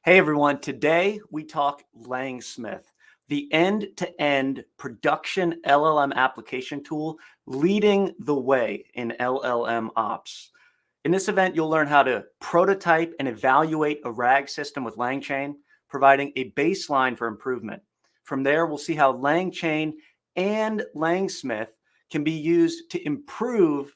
Hey everyone, today we talk LangSmith, the end-to-end production LLM application tool leading the way in LLM ops. In this event, you'll learn how to prototype and evaluate a RAG system with LangChain, providing a baseline for improvement. From there, we'll see how LangChain and LangSmith can be used to improve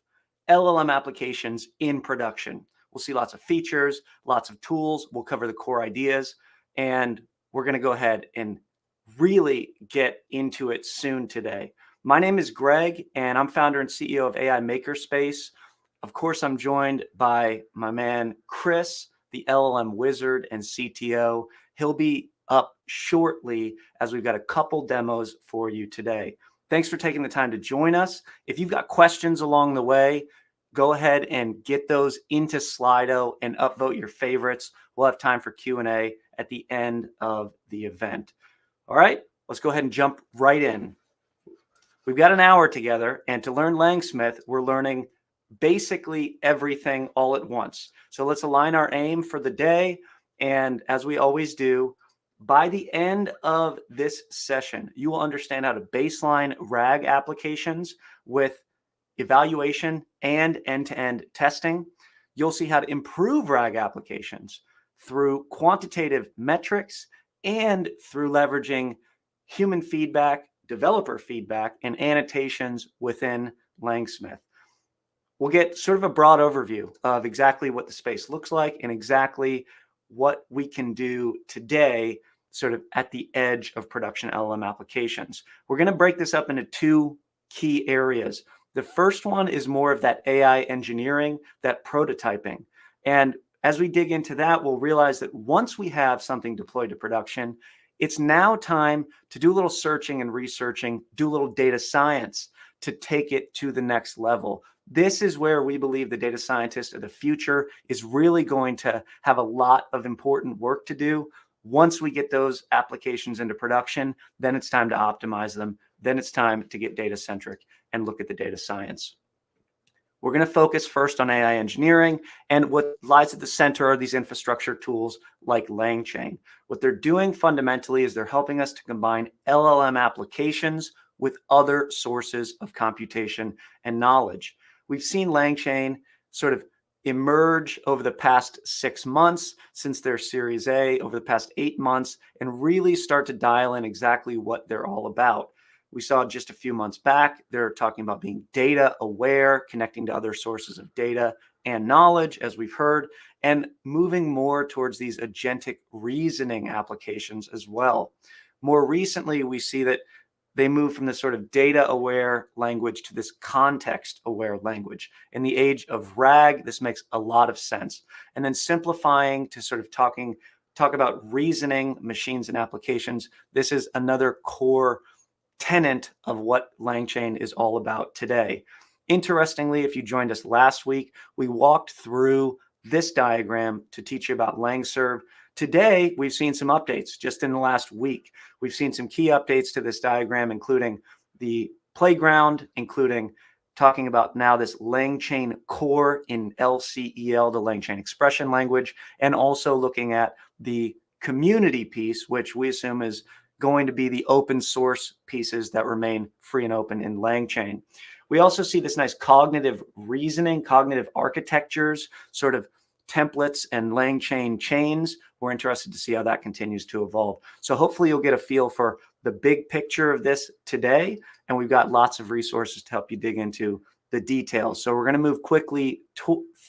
LLM applications in production. We'll see lots of features, lots of tools. We'll cover the core ideas, and we're going to go ahead and really get into it soon today. My name is Greg, and I'm founder and CEO of AI Makerspace. Of course, I'm joined by my man, Chris, the LLM wizard and CTO. He'll be up shortly as we've got a couple demos for you today. Thanks for taking the time to join us. If you've got questions along the way, go ahead and get those into Slido and upvote your favorites. We'll have time for Q&A at the end of the event. All right, let's go ahead and jump right in. We've got an hour together, and to learn LangSmith, we're learning basically everything all at once. So let's align our aim for the day. And as we always do, by the end of this session, you will understand how to baseline RAG applications with evaluation and end-to-end testing. You'll see how to improve RAG applications through quantitative metrics and through leveraging human feedback, developer feedback, and annotations within LangSmith. We'll get sort of a broad overview of exactly what the space looks like and exactly what we can do today sort of at the edge of production LLM applications. We're going to break this up into two key areas. The first one is more of that AI engineering, that prototyping. And as we dig into that, we'll realize that once we have something deployed to production, it's now time to do a little searching and researching, do a little data science to take it to the next level. This is where we believe the data scientist of the future is really going to have a lot of important work to do. Once we get those applications into production, then it's time to optimize them. Then it's time to get data-centric and look at the data science. We're going to focus first on AI engineering, and what lies at the center are these infrastructure tools like LangChain. What they're doing fundamentally is they're helping us to combine LLM applications with other sources of computation and knowledge. We've seen LangChain sort of emerge over the past 6 months since their Series A, over the past 8 months, and really start to dial in exactly what they're all about. We saw just a few months back, they're talking about being data aware, connecting to other sources of data and knowledge, as we've heard, and moving more towards these agentic reasoning applications as well. More recently, we see that they move from this sort of data-aware language to this context-aware language. In the age of RAG, this makes a lot of sense. And then simplifying to sort of talk about reasoning, machines, and applications. This is another core tenet of what LangChain is all about today. Interestingly, if you joined us last week, we walked through this diagram to teach you about LangServe. Today, we've seen some updates just in the last week. We've seen some key updates to this diagram, including the playground, including talking about now this LangChain core in LCEL, the LangChain expression language, and also looking at the community piece, which we assume is going to be the open source pieces that remain free and open in LangChain. We also see this nice cognitive reasoning, cognitive architectures, sort of templates and LangChain chains. We're interested to see how that continues to evolve. So hopefully you'll get a feel for the big picture of this today, and we've got lots of resources to help you dig into the details. So we're going to move quickly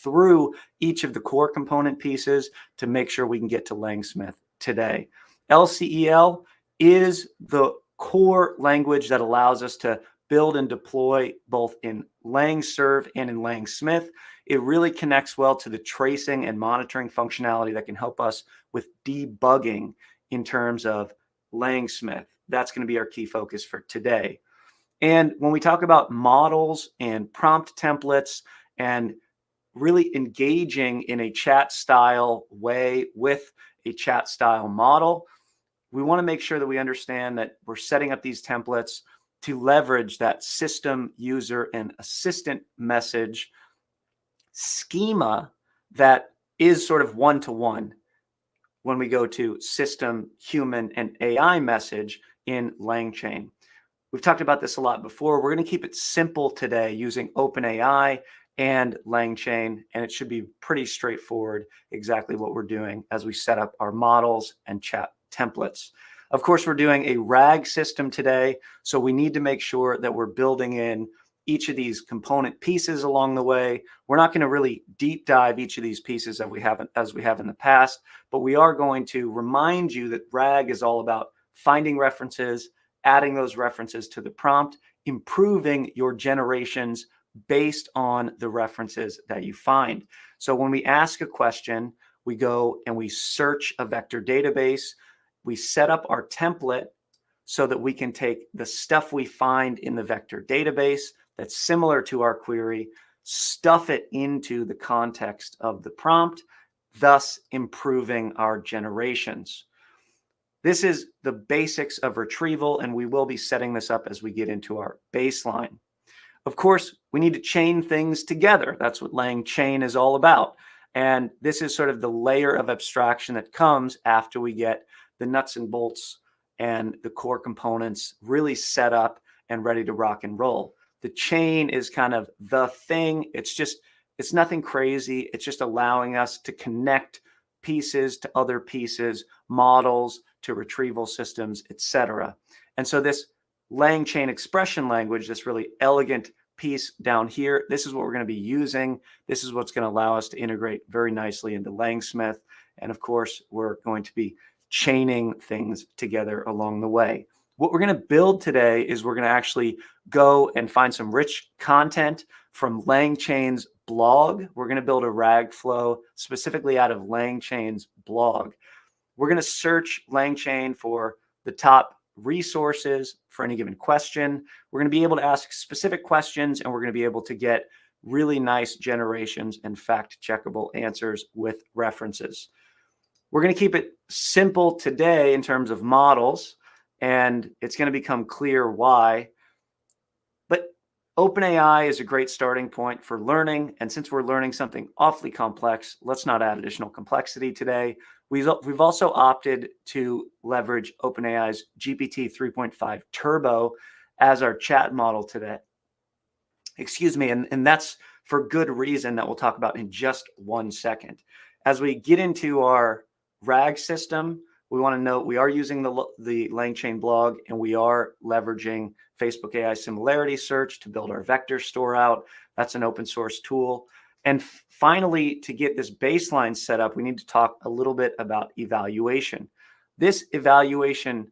through each of the core component pieces to make sure we can get to LangSmith today. LCEL is the core language that allows us to build and deploy both in LangServe and in LangSmith. It really connects well to the tracing and monitoring functionality that can help us with debugging in terms of LangSmith. That's going to be our key focus for today. And when we talk about models and prompt templates and really engaging in a chat style way with a chat style model, we want to make sure that we understand that we're setting up these templates to leverage that system, user, and assistant message schema that is sort of one-to-one. when we go to system, human, and AI message in LangChain. We've talked about this a lot before. We're going to keep it simple today using OpenAI and LangChain, and it should be pretty straightforward exactly what we're doing as we set up our models and chat templates. Of course, we're doing a RAG system today, so we need to make sure that we're building in each of these component pieces along the way. We're not going to really deep dive each of these pieces as we have in the past, but we are going to remind you that RAG is all about finding references, adding those references to the prompt, improving your generations based on the references that you find. So when we ask a question, we go and we search a vector database. We set up our template so that we can take the stuff we find in the vector database that's similar to our query, stuff it into the context of the prompt, thus improving our generations. This is the basics of retrieval, and we will be setting this up as we get into our baseline. Of course, we need to chain things together. That's what LangChain is all about. And this is sort of the layer of abstraction that comes after we get the nuts and bolts and the core components really set up and ready to rock and roll. The chain is kind of the thing. It's nothing crazy. It's just allowing us to connect pieces to other pieces, models to retrieval systems, etc. And so this LangChain expression language, this really elegant piece down here, this is what we're going to be using. This is what's going to allow us to integrate very nicely into LangSmith. And of course, we're going to be chaining things together along the way. What we're going to build today is we're going to actually go and find some rich content from LangChain's blog. We're going to build a RAG flow specifically out of LangChain's blog. We're going to search LangChain for the top resources for any given question. We're going to be able to ask specific questions, and we're going to be able to get really nice generations and fact-checkable answers with references. We're going to keep it simple today in terms of models, and it's going to become clear why. But OpenAI is a great starting point for learning, and since we're learning something awfully complex, let's not add additional complexity today. We've also opted to leverage OpenAI's GPT 3.5 Turbo as our chat model today. Excuse me, and that's for good reason that we'll talk about in just 1 second. As we get into our RAG system, we want to note we are using the LangChain blog, and we are leveraging Facebook AI similarity search to build our vector store out. That's an open source tool. And finally, to get this baseline set up, we need to talk a little bit about evaluation. This evaluation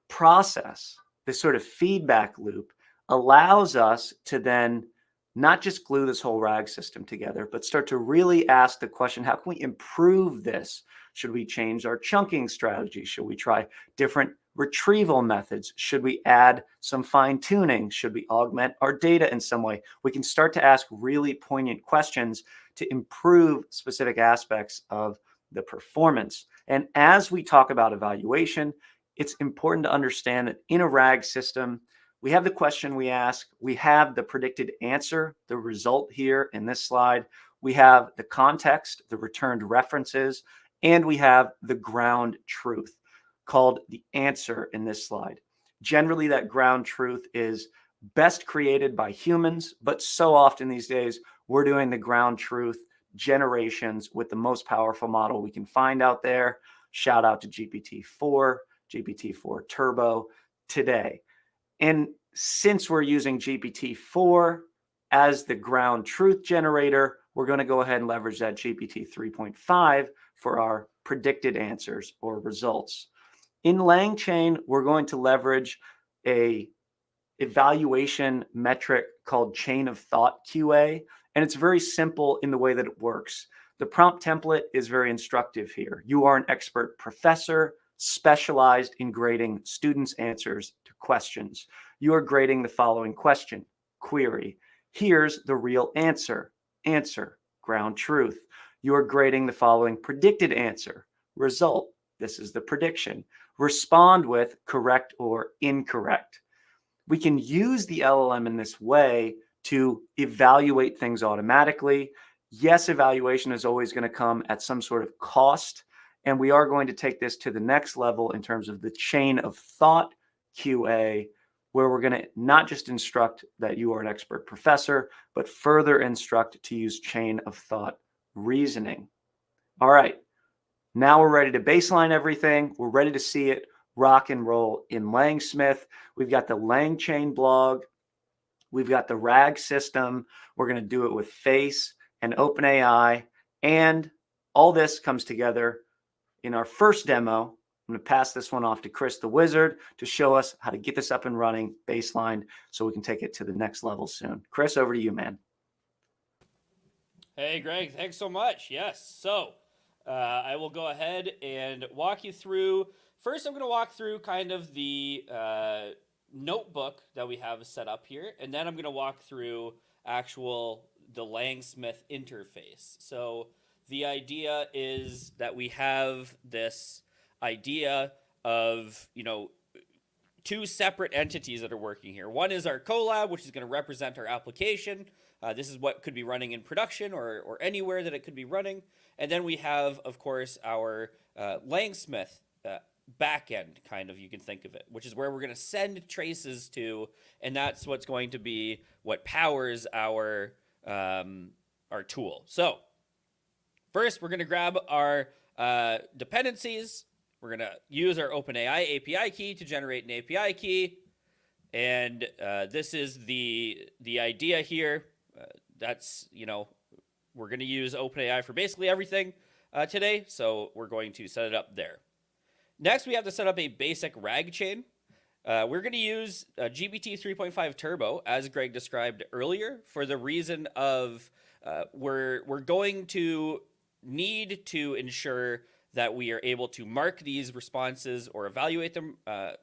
process, this sort of feedback loop, allows us to then not just glue this whole RAG system together, but start to really ask the question, how can we improve this? Should we change our chunking strategy? Should we try different retrieval methods? Should we add some fine tuning? Should we augment our data in some way? We can start to ask really poignant questions to improve specific aspects of the performance. And as we talk about evaluation, it's important to understand that in a RAG system, we have the question we ask, we have the predicted answer, the result here in this slide, we have the context, the returned references, and we have the ground truth called the answer in this slide. Generally, that ground truth is best created by humans, but so often these days, we're doing the ground truth generations with the most powerful model we can find out there. Shout out to GPT-4, GPT-4 Turbo today. And since we're using GPT-4 as the ground truth generator, we're going to go ahead and leverage that GPT 3.5 for our predicted answers or results. In LangChain, we're going to leverage a evaluation metric called chain of thought QA, and it's very simple in the way that it works. The prompt template is very instructive here. You are an expert professor specialized in grading students' answers to questions. You are grading the following question, query. Here's the real answer, answer, ground truth. You are grading the following predicted answer, result. This is the prediction. Respond with correct or incorrect. We can use the LLM in this way to evaluate things automatically. Yes, evaluation is always going to come at some sort of cost. And we are going to take this to the next level in terms of the chain of thought QA, where we're going to not just instruct that you are an expert professor, but further instruct to use chain of thought reasoning. All right, now we're ready to baseline everything. We're ready to see it rock and roll in LangSmith. We've got the LangChain blog. We've got the RAG system. We're going to do it with Face and OpenAI. And all this comes together in our first demo. I'm going to pass this one off to Chris the Wizard to show us how to get this up and running baseline so we can take it to the next level soon. Chris, over to you, man. Hey, Greg, thanks so much. Yes, so I will go ahead and walk you through. First, I'm going to walk through kind of the notebook that we have set up here, and then I'm going to walk through the LangSmith interface. So the idea is that we have this idea of, two separate entities that are working here. One is our collab, which is going to represent our application. This is what could be running in production or anywhere that it could be running. And then we have, of course, our LangSmith backend, kind of, you can think of it, which is where we're going to send traces to, and that's what's going to be what powers our tool. So first, we're going to grab our dependencies. We're going to use our OpenAI API key to generate an API key. And this is the idea here. We're going to use OpenAI for basically everything today. So we're going to set it up there. Next, we have to set up a basic RAG chain. We're going to use GPT 3.5 Turbo, as Greg described earlier, for the reason of we're going to need to ensure that we are able to mark these responses or evaluate them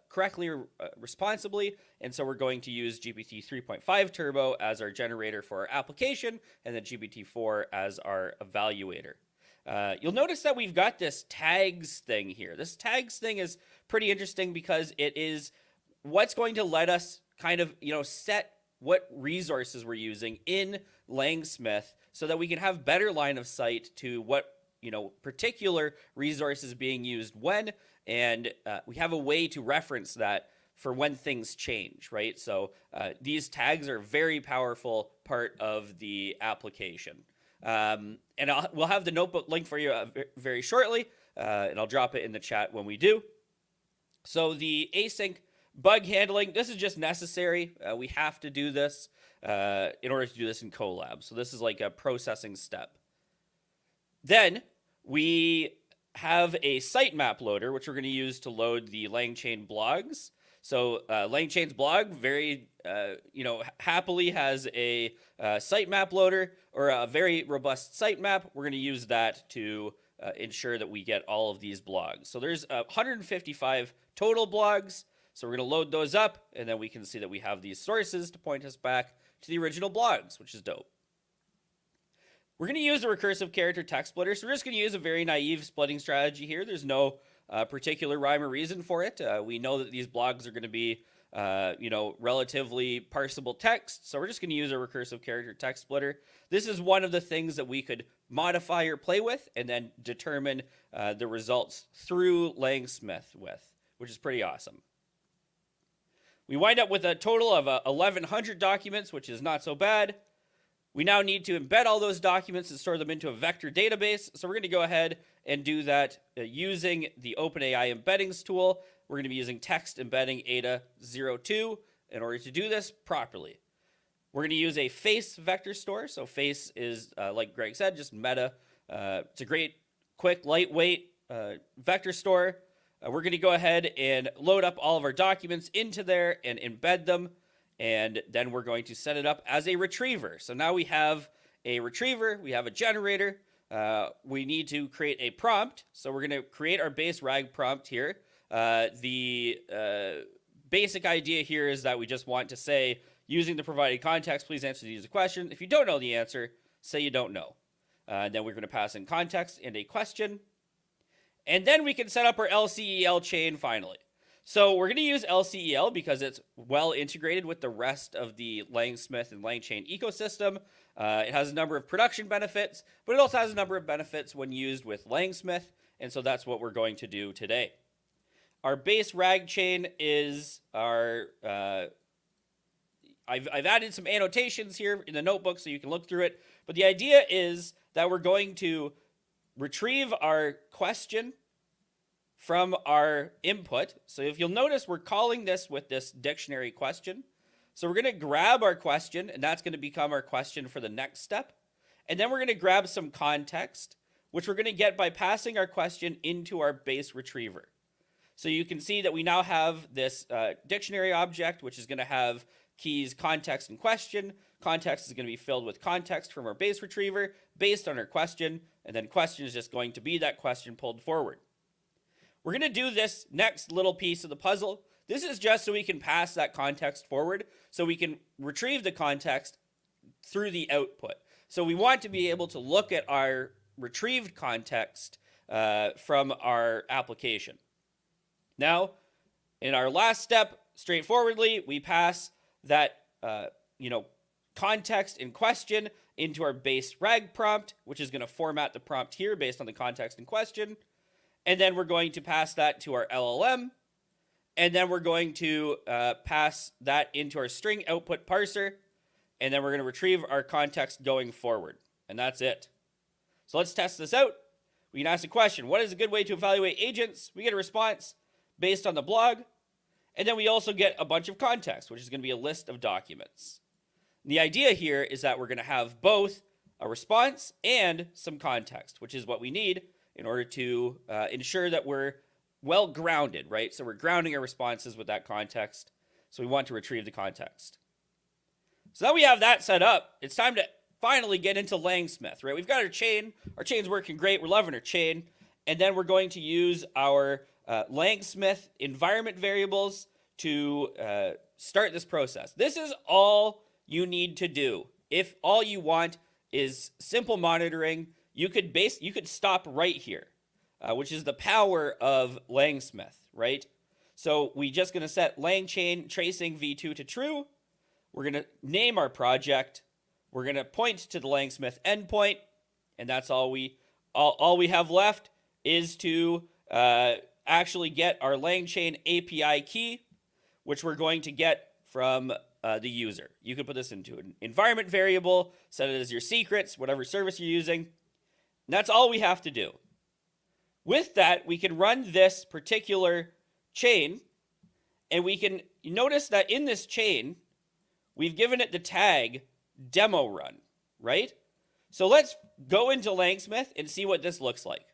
correctly or responsibly. And so we're going to use GPT 3.5 Turbo as our generator for our application, and then GPT-4 as our evaluator. You'll notice that we've got this tags thing here. This tags thing is pretty interesting because it is what's going to let us kind of, set what resources we're using in LangSmith so that we can have better line of sight to what particular resources being used when, and we have a way to reference that for when things change, right? So these tags are a very powerful part of the application. And we'll have the notebook link for you very shortly, and I'll drop it in the chat when we do. So the async bug handling, this is just necessary. We have to do this in order to do this in Colab. So this is like a processing step. Then we have a sitemap loader, which we're going to use to load the LangChain blogs. So LangChain's blog very, happily has a sitemap loader or a very robust sitemap. We're going to use that to ensure that we get all of these blogs. So there's 155 total blogs. So we're going to load those up, and then we can see that we have these sources to point us back to the original blogs, which is dope. We're going to use a recursive character text splitter. So we're just going to use a very naive splitting strategy here. There's no particular rhyme or reason for it. We know that these blogs are going to be, relatively parsable text. So we're just going to use a recursive character text splitter. This is one of the things that we could modify or play with and then determine the results through LangSmith with, which is pretty awesome. We wind up with a total of 1,100 documents, which is not so bad. We now need to embed all those documents and store them into a vector database. So we're going to go ahead and do that using the OpenAI embeddings tool. We're going to be using text embedding ADA02 in order to do this properly. We're going to use a face vector store. So face is, like Greg said, just meta. It's a great, quick, lightweight vector store. We're going to go ahead and load up all of our documents into there and embed them. And then we're going to set it up as a retriever. So now we have a retriever, we have a generator. We need to create a prompt. So we're going to create our base RAG prompt here. The basic idea here is that we just want to say, using the provided context, please answer the user question. If you don't know the answer, say you don't know. Then we're going to pass in context and a question. And then we can set up our LCEL chain finally. So we're going to use LCEL because it's well integrated with the rest of the LangSmith and LangChain ecosystem. It has a number of production benefits, but it also has a number of benefits when used with LangSmith. And so that's what we're going to do today. Our base RAG chain is our, I've added some annotations here in the notebook so you can look through it. But the idea is that we're going to retrieve our question from our input. So if you'll notice, we're calling this with this dictionary question. So we're going to grab our question, and that's going to become our question for the next step. And then we're going to grab some context, which we're going to get by passing our question into our base retriever. So you can see that we now have this dictionary object, which is going to have keys context and question. Context is going to be filled with context from our base retriever based on our question, and then question is just going to be that question pulled forward. We're going to do this next little piece of the puzzle. This is just so we can pass that context forward, so we can retrieve the context through the output. So we want to be able to look at our retrieved context from our application. Now, in our last step, straightforwardly, we pass that context in question into our base RAG prompt, which is going to format the prompt here based on the context in question. And then we're going to pass that to our LLM. And then we're going to pass that into our string output parser. And then we're going to retrieve our context going forward. And that's it. So let's test this out. We can ask a question. What is a good way to evaluate agents? We get a response based on the blog. And then we also get a bunch of context, which is going to be a list of documents. And the idea here is that we're going to have both a response and some context, which is what we need in order to ensure that we're well grounded, right? So we're grounding our responses with that context. So we want to retrieve the context. So now we have that set up. It's time to finally get into LangSmith, right? We've got our chain. Our chain's working great. We're loving our chain. And then we're going to use our LangSmith environment variables to start this process. This is all you need to do. If all you want is simple monitoring, you could stop right here, which is the power of LangSmith, right? So we're just going to set LangChain tracing v2 to true. We're going to name our project. We're going to point to the LangSmith endpoint, and that's all we have left is to actually get our LangChain API key, which we're going to get from the user. You can put this into an environment variable, set it as your secrets, whatever service you're using. And that's all we have to do. With that, we can run this particular chain, and we can notice that in this chain, we've given it the tag demo run, right? So let's go into LangSmith and see what this looks like.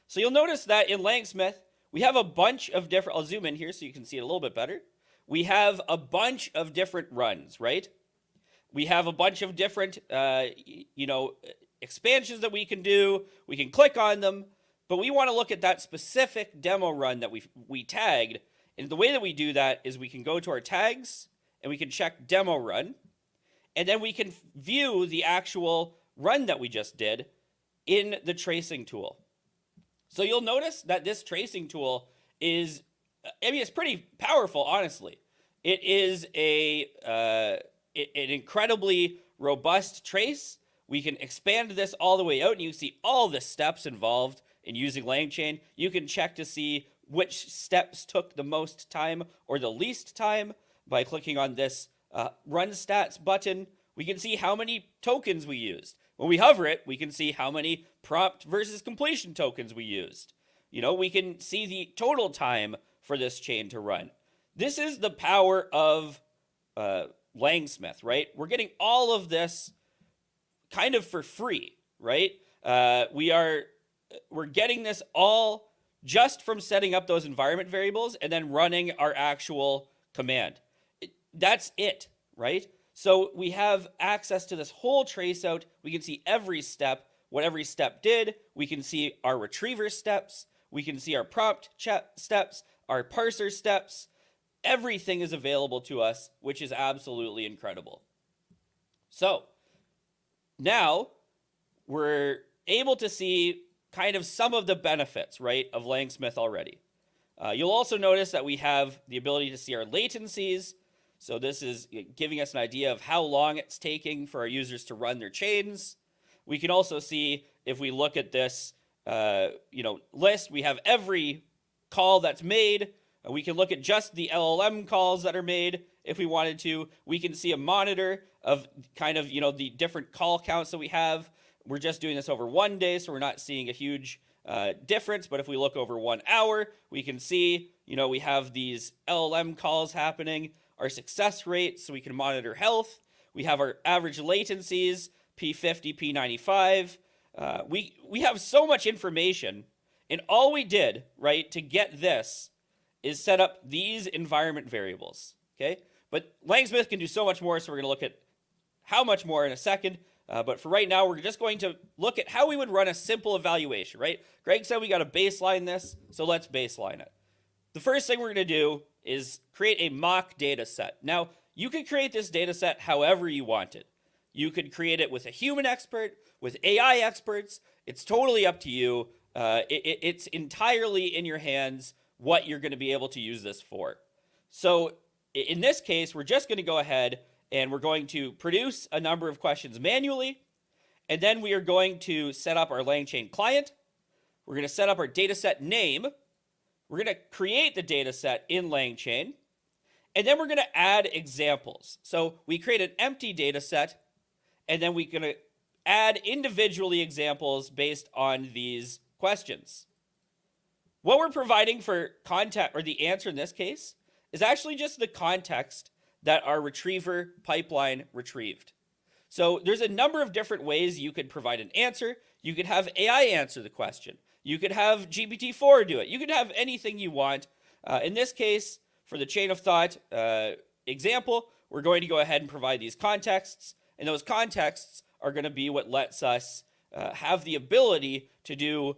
So you'll notice that in LangSmith, we have a bunch of different, I'll zoom in here so you can see it a little bit better. We have a bunch of different runs, right? We have a bunch of different, expansions that we can do. We can click on them, but we want to look at that specific demo run that we tagged. And the way that we do that is we can go to our tags and we can check demo run. And then we can view the actual run that we just did in the tracing tool. So you'll notice that this tracing tool is, it's pretty powerful, honestly. It is an incredibly robust trace. We can expand this all the way out, and you can see all the steps involved in using LangChain. You can check to see which steps took the most time or the least time by clicking on this run stats button. We can see how many tokens we used. When we hover it, we can see how many prompt versus completion tokens we used. We can see the total time for this chain to run. This is the power of LangSmith, right? We're getting all of this kind of for free, right? We're getting this all just from setting up those environment variables and then running our actual command. That's it, right? So we have access to this whole trace out. We can see every step, what every step did. We can see our retriever steps. We can see our prompt steps, our parser steps. Everything is available to us, which is absolutely incredible. So now we're able to see kind of some of the benefits, right, of LangSmith already. You'll also notice that we have the ability to see our latencies. So this is giving us an idea of how long it's taking for our users to run their chains. We can also see, if we look at this list. We have every call that's made. We can look at just the LLM calls that are made if we wanted to. We can see a monitor of kind of, the different call counts that we have. We're just doing this over 1 day, so we're not seeing a huge difference. But if we look over 1 hour, we can see, we have these LLM calls happening, our success rate, so we can monitor health. We have our average latencies, P50, P95. We have so much information, and all we did, right, to get this is set up these environment variables, okay? But LangSmith can do so much more, so we're going to look at how much more in a second. But for right now, we're just going to look at how we would run a simple evaluation, right? Greg said we got to baseline this, so let's baseline it. The first thing we're going to do is create a mock data set. Now, you could create this data set however you want it. You could create it with a human expert, with AI experts. It's totally up to you. It's entirely in your hands what you're going to be able to use this for. So in this case, we're just going to go ahead and we're going to produce a number of questions manually. And then we are going to set up our LangChain client. We're going to set up our dataset name. We're going to create the dataset in LangChain. And then we're going to add examples. So we create an empty dataset, and then we're going to add individually examples based on these questions. What we're providing for context, or the answer in this case, is actually just the context that our retriever pipeline retrieved. So there's a number of different ways you could provide an answer. You could have AI answer the question. You could have GPT-4 do it. You could have anything you want. In this case, for the chain of thought example, we're going to go ahead and provide these contexts. And those contexts are going to be what lets us have the ability to do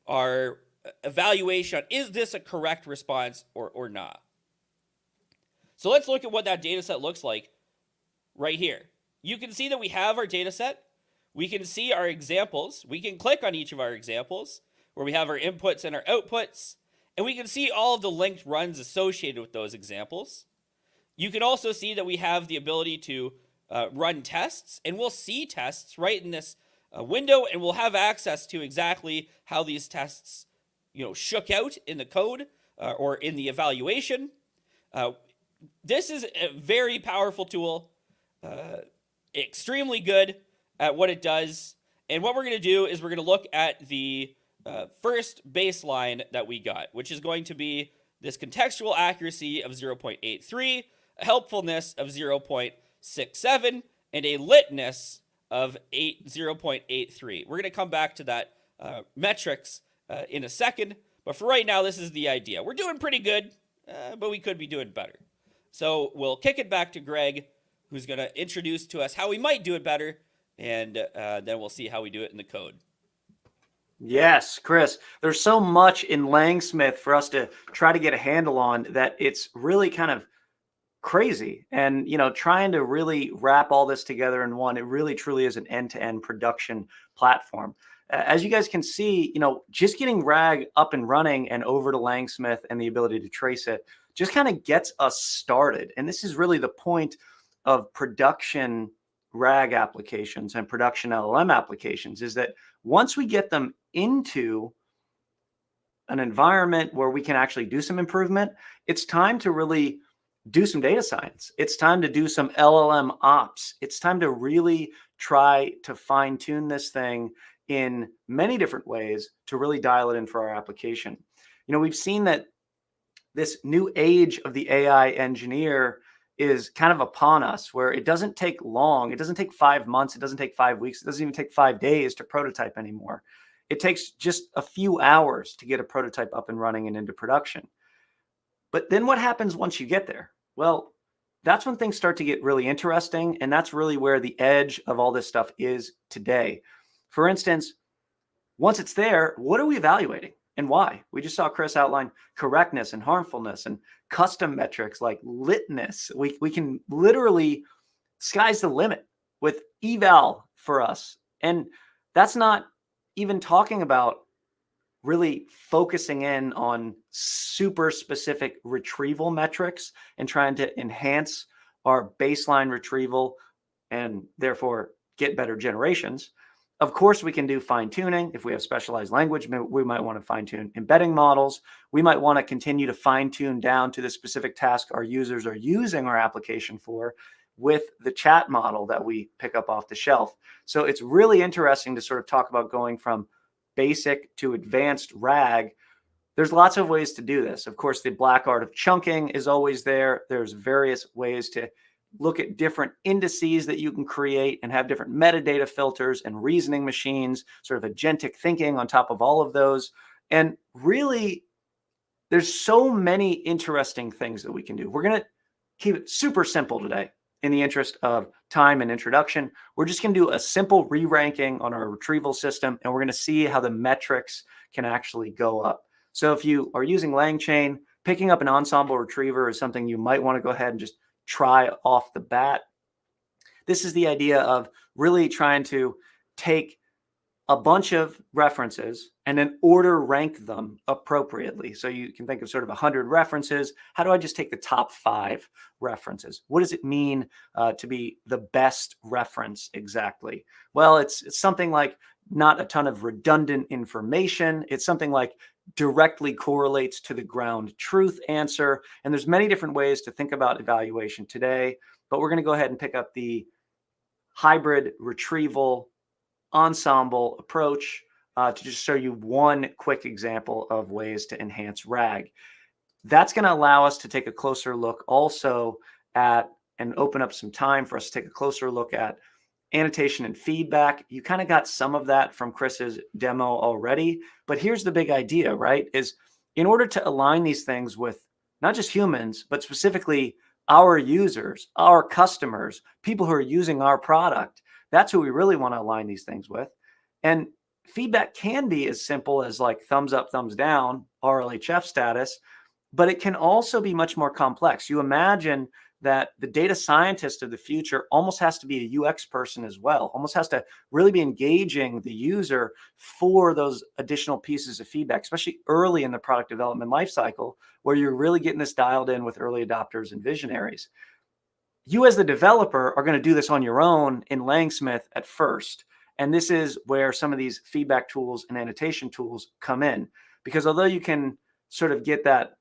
our evaluation on, is this a correct response or not? So let's look at what that data set looks like right here. You can see that we have our data set. We can see our examples. We can click on each of our examples where we have our inputs and our outputs. And we can see all of the linked runs associated with those examples. You can also see that we have the ability to run tests, and we'll see tests right in this window, and we'll have access to exactly how these tests shook out in the code or in the evaluation. This is a very powerful tool, extremely good at what it does. And what we're going to do is we're going to look at the first baseline that we got, which is going to be this contextual accuracy of 0.83, a helpfulness of 0.67, and a litness of 0.83. We're going to come back to that metrics in a second, but for right now, this is the idea. We're doing pretty good, but we could be doing better. So we'll kick it back to Greg, who's going to introduce to us how we might do it better, and then we'll see how we do it in the code. Yes, Chris, there's so much in LangSmith for us to try to get a handle on that it's really kind of crazy. And, trying to really wrap all this together in one, it really truly is an end-to-end production platform. As you guys can see, just getting RAG up and running and over to LangSmith and the ability to trace it just kind of gets us started. And this is really the point of production RAG applications and production LLM applications, is that once we get them into an environment where we can actually do some improvement, it's time to really do some data science. It's time to do some LLM ops. It's time to really try to fine tune this thing in many different ways to really dial it in for our application. We've seen that this new age of the AI engineer is kind of upon us, where it doesn't take long. It doesn't take 5 months. It doesn't take 5 weeks. It doesn't even take 5 days to prototype anymore. It takes just a few hours to get a prototype up and running and into production. But then what happens once you get there? Well, that's when things start to get really interesting. And that's really where the edge of all this stuff is today. For instance, once it's there, what are we evaluating and why? We just saw Chris outline correctness and harmfulness and custom metrics like litness. We can literally, sky's the limit with eval for us. And that's not even talking about really focusing in on super specific retrieval metrics and trying to enhance our baseline retrieval and therefore get better generations. Of course, we can do fine tuning. If we have specialized language, we might want to fine tune embedding models. We might want to continue to fine tune down to the specific task our users are using our application for with the chat model that we pick up off the shelf. So it's really interesting to sort of talk about going from basic to advanced RAG. There's lots of ways to do this. Of course, the black art of chunking is always there. There's various ways to look at different indices that you can create and have different metadata filters and reasoning machines, sort of agentic thinking on top of all of those. And really, there's so many interesting things that we can do. We're going to keep it super simple today in the interest of time and introduction. We're just going to do a simple re-ranking on our retrieval system, and we're going to see how the metrics can actually go up. So if you are using LangChain, picking up an ensemble retriever is something you might want to go ahead and just try off the bat. This is the idea of really trying to take a bunch of references and then order rank them appropriately. So you can think of sort of 100 references. How do I just take the top 5 references? What does it mean to be the best reference exactly? Well, it's something like not a ton of redundant information. It's something like directly correlates to the ground truth answer. And there's many different ways to think about evaluation today, but we're going to go ahead and pick up the hybrid retrieval ensemble approach to just show you one quick example of ways to enhance RAG. That's going to allow us to take a closer look also at and open up some time for us to take a closer look at annotation and feedback. You kind of got some of that from Chris's demo already, but here's the big idea, right? Is in order to align these things with not just humans, but specifically our users, our customers, people who are using our product, that's who we really want to align these things with. And feedback can be as simple as like thumbs up, thumbs down, RLHF status, but it can also be much more complex. You imagine that the data scientist of the future almost has to be a UX person as well, almost has to really be engaging the user for those additional pieces of feedback, especially early in the product development lifecycle, where you're really getting this dialed in with early adopters and visionaries. You as the developer are going to do this on your own in LangSmith at first. And this is where some of these feedback tools and annotation tools come in, because although you can sort of get that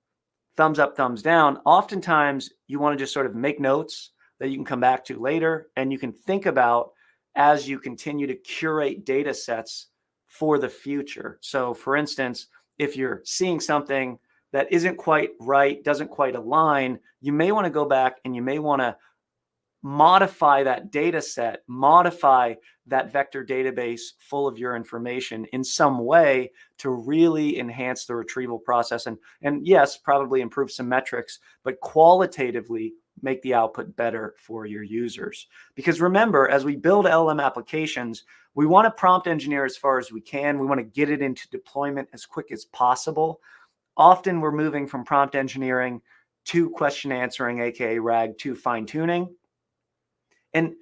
thumbs up, thumbs down, oftentimes you want to just sort of make notes that you can come back to later, and you can think about as you continue to curate data sets for the future. So for instance, if you're seeing something that isn't quite right, doesn't quite align, you may want to go back and you may want to modify that data set, modify that vector database full of your information in some way to really enhance the retrieval process. And yes, probably improve some metrics, but qualitatively make the output better for your users. Because remember, as we build LLM applications, we want to prompt engineer as far as we can. We want to get it into deployment as quick as possible. Often we're moving from prompt engineering to question answering, aka RAG, to fine tuning. And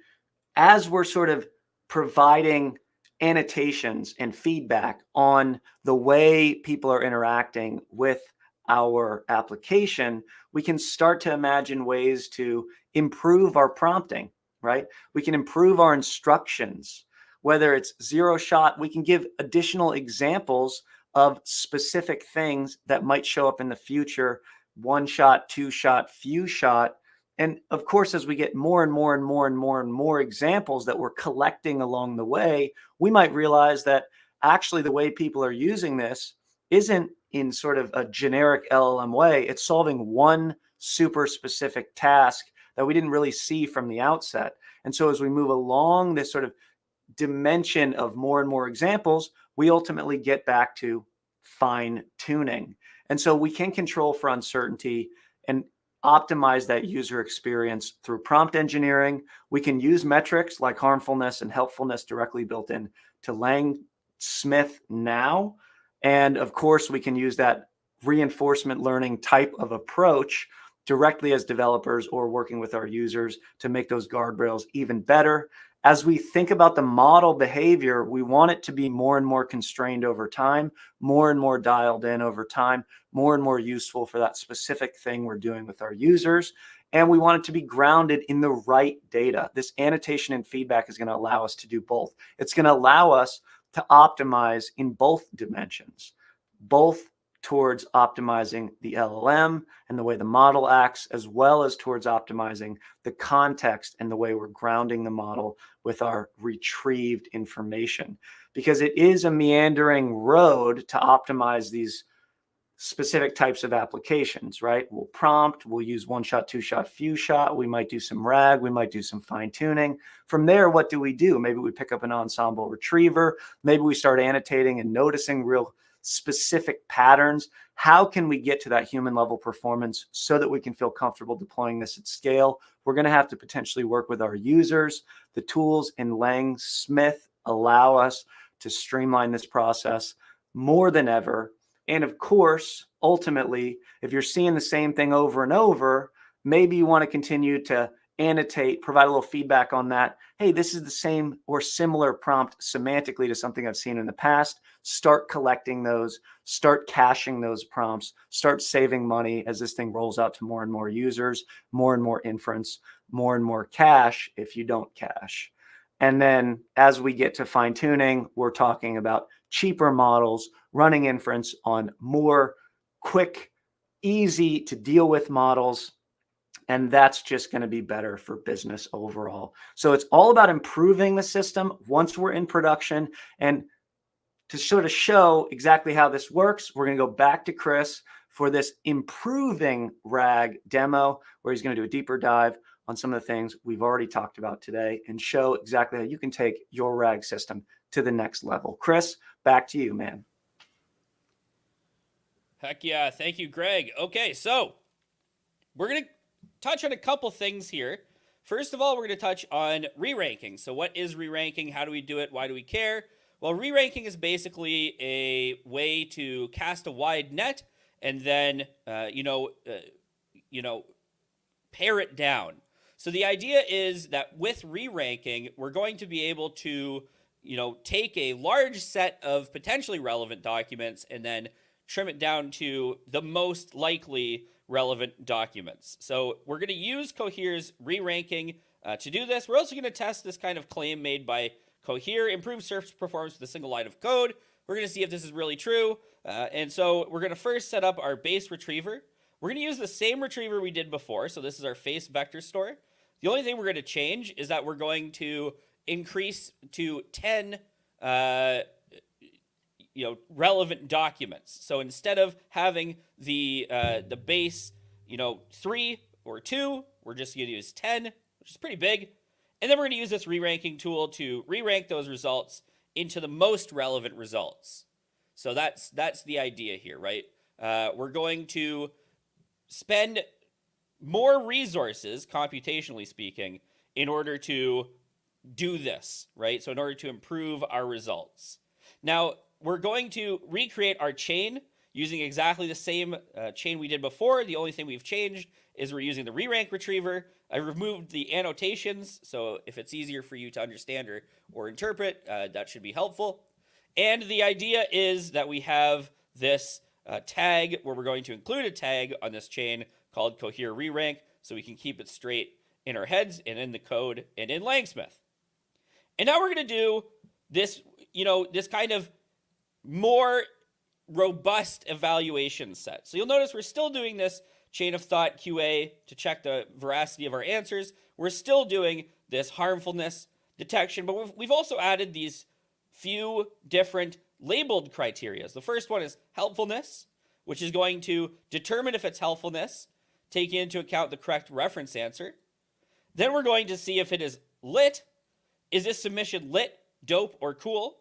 as we're sort of providing annotations and feedback on the way people are interacting with our application, we can start to imagine ways to improve our prompting, right? We can improve our instructions. Whether it's zero shot, we can give additional examples of specific things that might show up in the future, one shot, two shot, few shot. And of course, as we get more and more and more and more and more examples that we're collecting along the way, we might realize that actually the way people are using this isn't in sort of a generic LLM way. It's solving one super specific task that we didn't really see from the outset. And so as we move along this sort of dimension of more and more examples, we ultimately get back to fine tuning. And so we can control for uncertainty and optimize that user experience through prompt engineering. We can use metrics like harmfulness and helpfulness directly built in to LangSmith now. And of course, we can use that reinforcement learning type of approach directly as developers or working with our users to make those guardrails even better. As we think about the model behavior, we want it to be more and more constrained over time, more and more dialed in over time, more and more useful for that specific thing we're doing with our users. And we want it to be grounded in the right data. This annotation and feedback is going to allow us to do both. It's going to allow us to optimize in both dimensions, both towards optimizing the LLM and the way the model acts, as well as towards optimizing the context and the way we're grounding the model with our retrieved information. Because it is a meandering road to optimize these specific types of applications, right? We'll prompt, we'll use one shot, two shot, few shot. We might do some RAG, we might do some fine tuning. From there, what do? Maybe we pick up an ensemble retriever. Maybe we start annotating and noticing real specific patterns. How can we get to that human level performance so that we can feel comfortable deploying this at scale? We're going to have to potentially work with our users. The tools in LangSmith allow us to streamline this process more than ever. And of course, ultimately, if you're seeing the same thing over and over, maybe you want to continue to annotate, provide a little feedback on that. Hey, this is the same or similar prompt semantically to something I've seen in the past. Start collecting those, start caching those prompts, start saving money as this thing rolls out to more and more users, more and more inference, more and more cache if you don't cache. And then as we get to fine tuning, we're talking about cheaper models, running inference on more quick, easy to deal with models. And that's just going to be better for business overall. So it's all about improving the system once we're in production. And to sort of show exactly how this works, we're going to go back to Chris for this improving RAG demo, where he's going to do a deeper dive on some of the things we've already talked about today and show exactly how you can take your RAG system to the next level. Chris, back to you, man. Heck yeah. Thank you, Greg. Okay, so we're going to touch on a couple things here. First of all, we're going to touch on re-ranking. So what is re-ranking? How do we do it? Why do we care? Well, re-ranking is basically a way to cast a wide net and then, pare it down. So the idea is that with re-ranking, we're going to be able to, take a large set of potentially relevant documents and then trim it down to the most likely relevant documents. So we're going to use Cohere's re-ranking to do this. We're also going to test this kind of claim made by Cohere, improve search performance with a single line of code. We're going to see if this is really true. And so we're going to first set up our base retriever. We're going to use the same retriever we did before. So this is our face vector store. The only thing we're going to change is that we're going to increase to 10 relevant documents. So instead of having the base, 3 or 2, we're just going to use 10, which is pretty big. And then we're going to use this re-ranking tool to re-rank those results into the most relevant results. So that's the idea here, right? We're going to spend more resources, computationally speaking, in order to do this, right? So in order to improve our results. Now, we're going to recreate our chain using exactly the same chain we did before. The only thing we've changed is we're using the re-rank retriever. I removed the annotations, so if it's easier for you to understand or interpret, that should be helpful. And the idea is that we have this tag where we're going to include a tag on this chain called Cohere re-rank, so we can keep it straight in our heads and in the code and in LangSmith. And now we're going to do this, this kind of more robust evaluation set. So you'll notice we're still doing this chain of thought QA to check the veracity of our answers. We're still doing this harmfulness detection, but we've also added these few different labeled criteria. The first one is helpfulness, which is going to determine if it's helpfulness, taking into account the correct reference answer. Then we're going to see if it is lit. Is this submission lit, dope, or cool?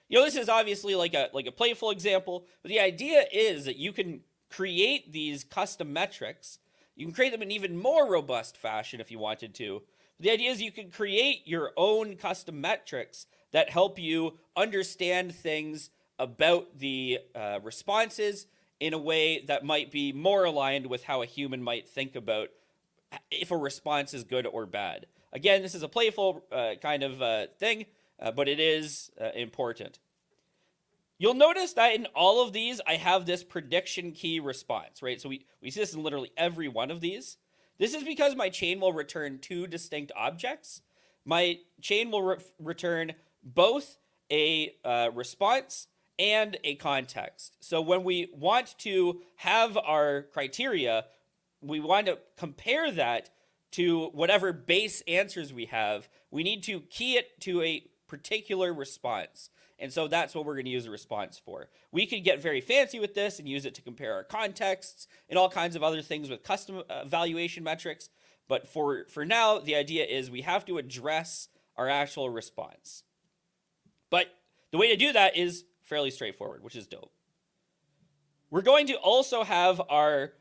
This is obviously like a playful example, but the idea is that you can create these custom metrics. You can create them in even more robust fashion if you wanted to. The idea is you can create your own custom metrics that help you understand things about the responses in a way that might be more aligned with how a human might think about if a response is good or bad. Again, this is a playful kind of thing, but it is important. You'll notice that in all of these, I have this prediction key response, right? So we see this in literally every one of these. This is because my chain will return two distinct objects. My chain will return both a response and a context. So when we want to have our criteria, we want to compare that to whatever base answers we have. We need to key it to a particular response. And so that's what we're going to use a response for. We could get very fancy with this and use it to compare our contexts and all kinds of other things with custom valuation metrics. But for now, the idea is we have to address our actual response. But the way to do that is fairly straightforward, which is dope. We're going to also have our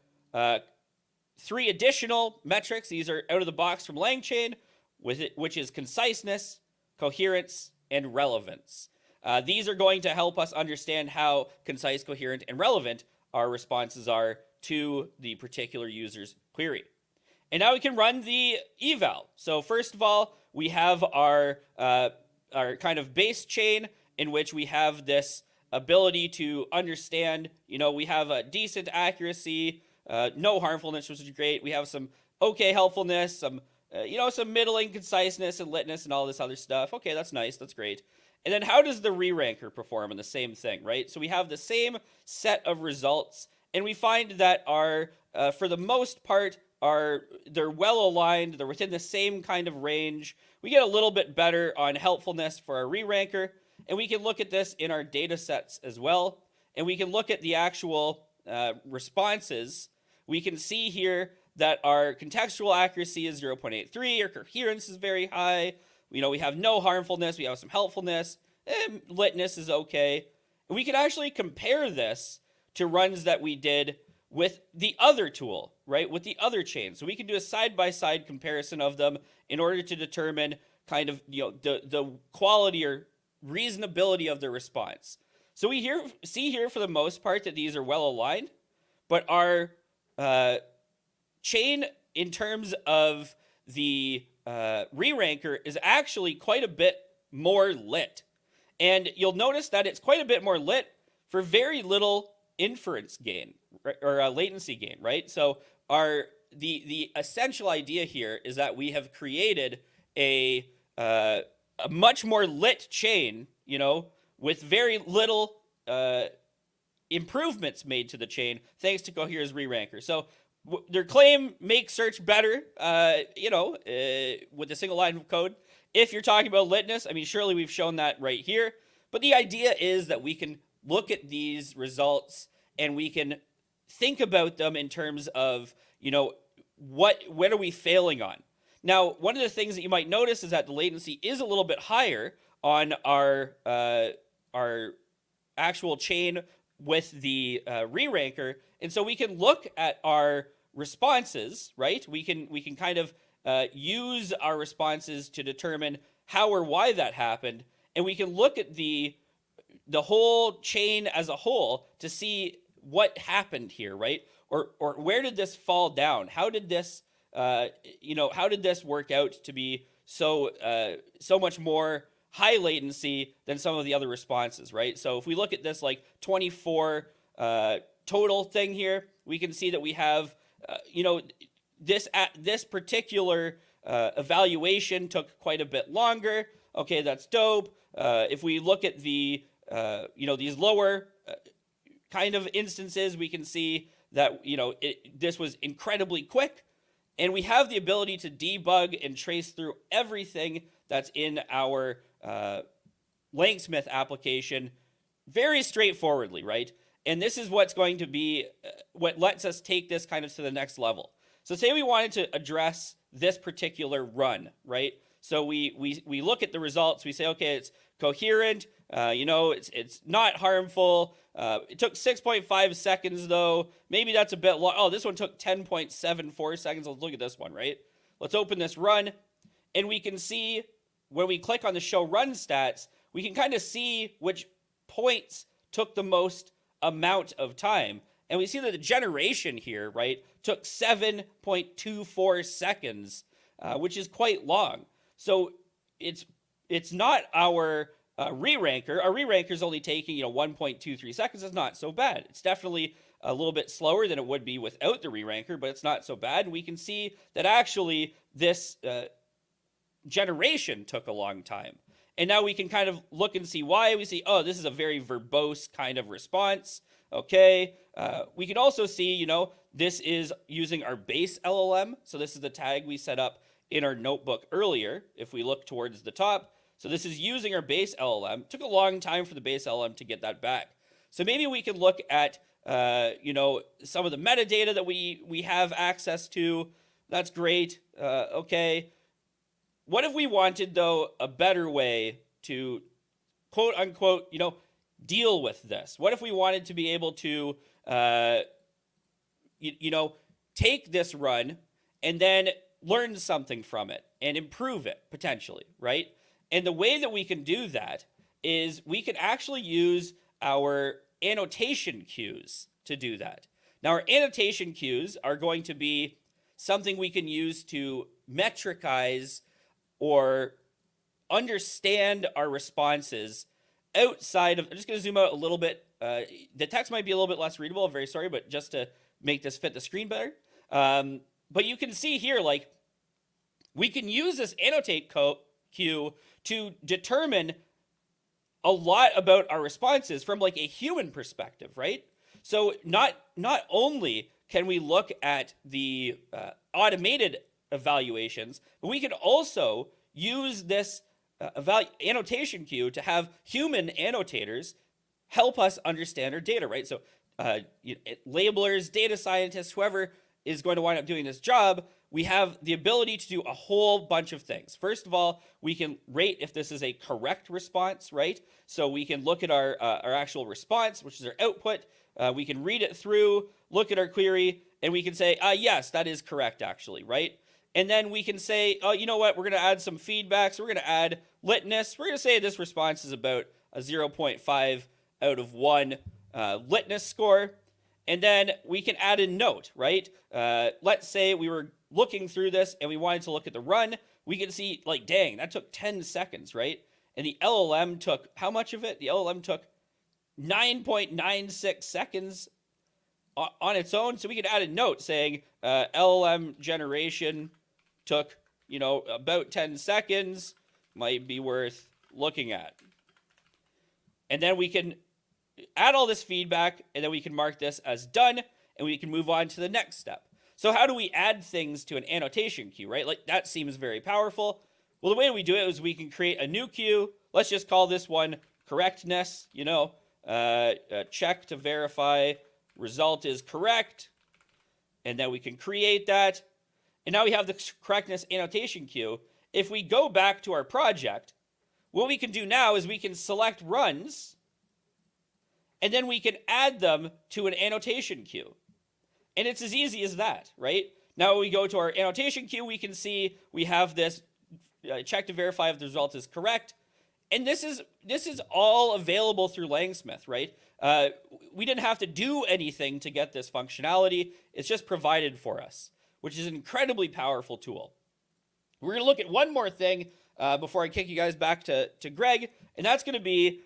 3 additional metrics. These are out of the box from LangChain, which is conciseness, coherence, and relevance. These are going to help us understand how concise, coherent, and relevant our responses are to the particular user's query. And now we can run the eval. So first of all, we have our kind of base chain in which we have this ability to understand, we have a decent accuracy, no harmfulness, which is great. We have some okay helpfulness, some middling conciseness and litness and all this other stuff. Okay, that's nice. That's great. And then how does the re-ranker perform in the same thing, right? So we have the same set of results, and we find that for the most part, they're well aligned. They're within the same kind of range. We get a little bit better on helpfulness for our re-ranker, and we can look at this in our data sets as well. And we can look at the actual responses. We can see here that our contextual accuracy is 0.83, our coherence is very high. We have no harmfulness, we have some helpfulness, litness is okay. And we can actually compare this to runs that we did with the other tool, right? With the other chain. So we can do a side-by-side comparison of them in order to determine kind of, the quality or reasonability of the response. So we see here for the most part that these are well aligned, but our chain in terms of the re-ranker is actually quite a bit more lit. And you'll notice that it's quite a bit more lit for very little inference gain, or latency gain, right? So the essential idea here is that we have created a much more lit chain, with very little improvements made to the chain thanks to Cohere's re-ranker. So their claim makes search better, with a single line of code. If you're talking about litness, surely we've shown that right here. But the idea is that we can look at these results and we can think about them in terms of, what are we failing on? Now, one of the things that you might notice is that the latency is a little bit higher on our actual chain with the re-ranker. And so we can look at our responses, right? We can kind of use our responses to determine how or why that happened, and we can look at the whole chain as a whole to see what happened here, right? Or where did this fall down? How did this how did this work out to be so much more high latency than some of the other responses, right? So if we look at this like 24 total thing here, we can see that we have this particular evaluation took quite a bit longer. Okay, that's dope. If we look at the these lower kind of instances, we can see that this was incredibly quick, and we have the ability to debug and trace through everything that's in our LangSmith application very straightforwardly, right? And this is what's going to be what lets us take this kind of to the next level. So say we wanted to address this particular run, right? So we look at the results. We say, okay, it's coherent. It's not harmful. It took 6.5 seconds though. Maybe that's a bit long. Oh, this one took 10.74 seconds. Let's look at this one, right? Let's open this run, and we can see when we click on the show run stats, we can kind of see which points took the most amount of time. And we see that the generation here, right, took 7.24 seconds. which is quite long. So it's not our re-ranker. Our re-ranker is only taking 1.23 seconds. That's not so bad. It's definitely a little bit slower than it would be without the re-ranker, but it's not so bad. And we can see that actually this generation took a long time. And now we can kind of look and see why. We see, oh, this is a very verbose kind of response. Okay. We can also see, this is using our base LLM. So this is the tag we set up in our notebook earlier. If we look towards the top, so this is using our base LLM. It took a long time for the base LLM to get that back. So maybe we could look at, some of the metadata that we have access to. That's great. Okay. What if we wanted, though, a better way to, quote unquote, deal with this? What if we wanted to be able to, take this run and then learn something from it and improve it potentially, right? And the way that we can do that is we can actually use our annotation queues to do that. Now, our annotation queues are going to be something we can use to metricize or understand our responses outside of, I'm just going to zoom out a little bit. The text might be a little bit less readable. I'm very sorry, but just to make this fit the screen better. But you can see here, like, we can use this annotate queue to determine a lot about our responses from like a human perspective, right? So not only can we look at the automated evaluations, but we can also use this annotation queue to have human annotators help us understand our data, right? So labelers, data scientists, whoever is going to wind up doing this job, we have the ability to do a whole bunch of things. First of all, we can rate if this is a correct response, right? So we can look at our actual response, which is our output. We can read it through, look at our query, and we can say, yes, that is correct, actually, right? And then we can say, oh, you know what? We're going to add some feedback. So we're going to add litness. We're going to say this response is about a 0.5 out of 1 litness score. And then we can add a note, right? Let's say we were looking through this and we wanted to look at the run. We can see, like, dang, that took 10 seconds, right? And the LLM took, how much of it? The LLM took 9.96 seconds on its own. So we could add a note saying LLM generation took, about 10 seconds, might be worth looking at. And then we can add all this feedback, and then we can mark this as done, and we can move on to the next step. So how do we add things to an annotation queue, right? Like, that seems very powerful. Well, the way we do it is we can create a new queue. Let's just call this one correctness, check to verify result is correct. And then we can create that. And now we have the correctness annotation queue. If we go back to our project, what we can do now is we can select runs, and then we can add them to an annotation queue. And it's as easy as that, right? Now when we go to our annotation queue, we can see we have this check to verify if the result is correct. And this is all available through LangSmith, right? We didn't have to do anything to get this functionality. It's just provided for us, which is an incredibly powerful tool. We're going to look at one more thing before I kick you guys back to Greg, and that's going to be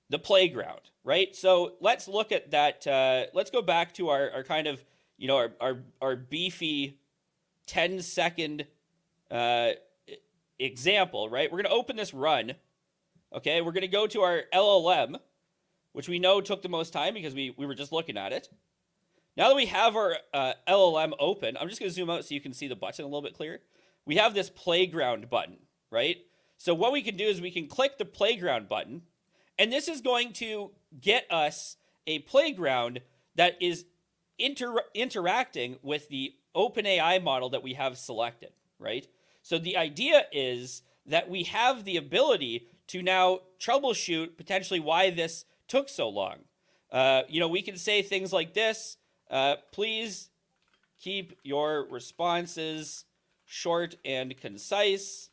the playground, right? So let's look at that. Let's go back to our kind of, our beefy 10-second example, right? We're going to open this run. Okay, we're going to go to our LLM, which we know took the most time because we were just looking at it. Now that we have our LLM open, I'm just going to zoom out so you can see the button a little bit clearer. We have this playground button, right? So what we can do is we can click the playground button, and this is going to get us a playground that is interacting with the OpenAI model that we have selected, right? So the idea is that we have the ability to now troubleshoot potentially why this took so long. We can say things like this, please keep your responses short and concise.